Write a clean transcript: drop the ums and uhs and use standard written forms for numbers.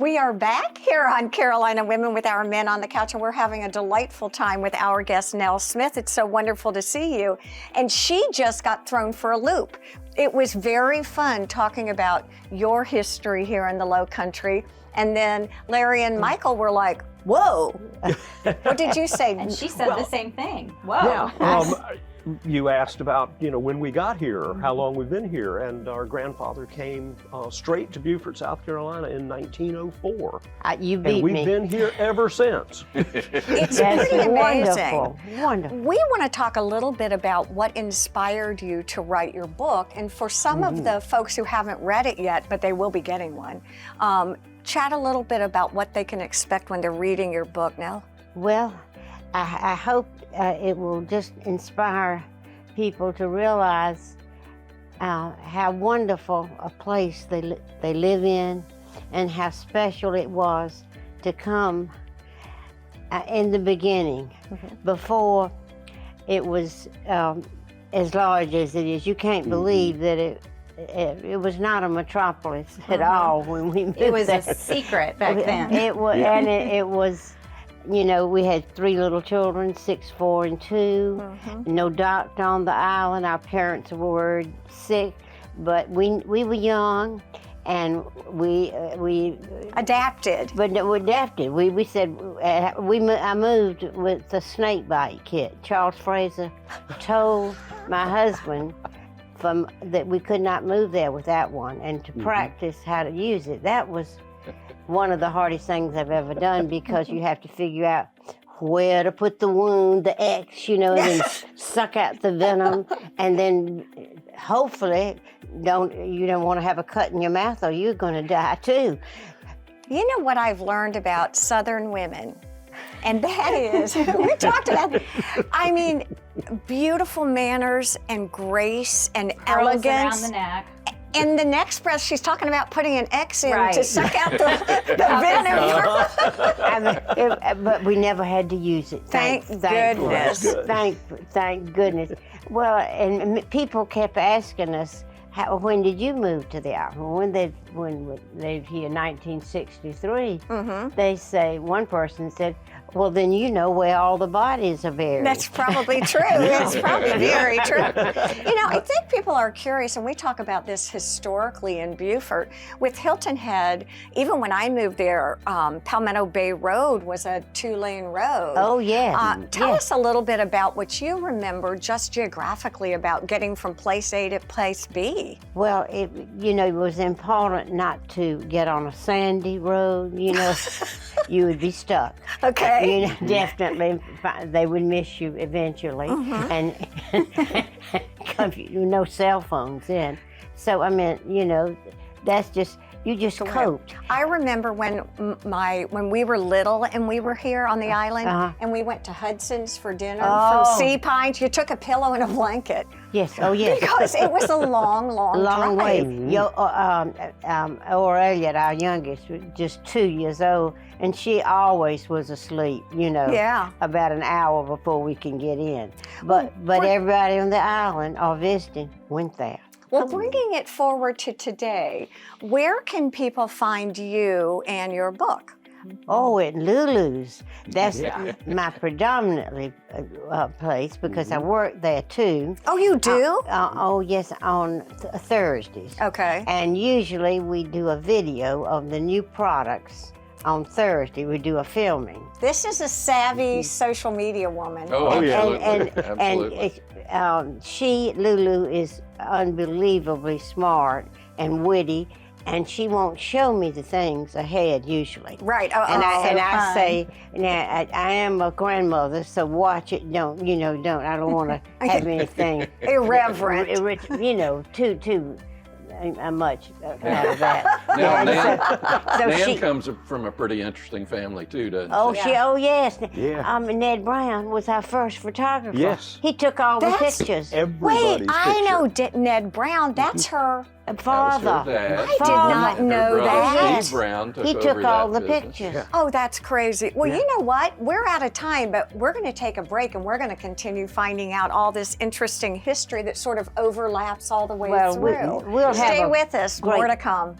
We are back here on Carolina Women with our men on the couch, and we're having a delightful time with our guest, Nelle Smith. It's so wonderful to see you. And she just got thrown for a loop. It was very fun talking about your history here in the Lowcountry. And then Larry and Michael were like, whoa. What did you say? And she said the same thing. Whoa. Yeah. You asked about, when we got here, how long we've been here, and our grandfather came straight to Beaufort, South Carolina in 1904. You beat and we've me. been here ever since. It's pretty amazing. Wonderful. Wonderful. We want to talk a little bit about what inspired you to write your book, and for some of the folks who haven't read it yet, but they will be getting one, chat a little bit about what they can expect when they're reading your book, Nelle. Well, I hope it will just inspire people to realize how wonderful a place they live in, and how special it was to come in the beginning, before it was as large as it is. You can't believe that it was not a metropolis at all when we moved It was there. a secret back then. It was, and it was. We had 3 little children, 6, 4, and 2. No doctor on the island. Our parents were sick, but we were young, and we Adapted. But we adapted. We said I moved with the snake bite kit. Charles Fraser told my husband that we could not move there without one, and to practice how to use it. That was one of the hardest things I've ever done, because you have to figure out where to put the wound, the X, and then suck out the venom, and then hopefully you don't want to have a cut in your mouth, or you're going to die too. You know what I've learned about Southern women? And that is, we talked about, beautiful manners and grace and Curls elegance. around the neck. In the next breath, she's talking about putting an X in Right. to suck out the venom. But we never had to use it. Thank goodness. Thank goodness. Well, and people kept asking us, when did you move to the island? When they lived here in 1963, they say, one person said, well, then you know where all the bodies are buried. That's probably true. That's probably very true. I think people are curious, and we talk about this historically in Beaufort. With Hilton Head, even when I moved there, Palmetto Bay Road was a 2-lane road. Oh, yes. Tell us a little bit about what you remember just geographically about getting from place A to place B. Well, it was important not to get on a sandy road, you would be stuck. Okay. Definitely, they would miss you eventually, and no cell phones then. So that's just. You just coped. I remember when we were little and we were here on the island, and we went to Hudson's for dinner from Sea Pines. You took a pillow and a blanket. Yes. Oh, yes. Because it was a long drive. way. Aurelia, our youngest, was just 2 years old, and she always was asleep. About an hour before we can get in. But everybody on the island or visiting went there. Well, bringing it forward to today, where can people find you and your book? Oh, at Lulu's. That's my predominantly place, because I work there too. Oh, you do? Oh, yes, on Thursdays. Okay. And usually we do a video of the new products. On Thursday, we do a filming. This is a savvy social media woman. Oh, yeah. Absolutely. And Lulu is unbelievably smart and witty, and she won't show me the things ahead usually. Right. I say, now I am a grandmother, so watch it. I don't want to have anything irreverent. Too much out of that. Nan comes from a pretty interesting family too, doesn't she? Yes. Yeah. Ned Brown was our first photographer. Yes. He took all the pictures. Everybody's I know picture. Ned Brown. That's her father. That was her dad. I did not know Her brother, that. Steve Brown, He over took all that the business. pictures. Oh, that's crazy. Well, you know what? We're out of time, but we're going to take a break, and we're going to continue finding out all this interesting history that sort of overlaps all the way through. We'll Stay have with us. More to come.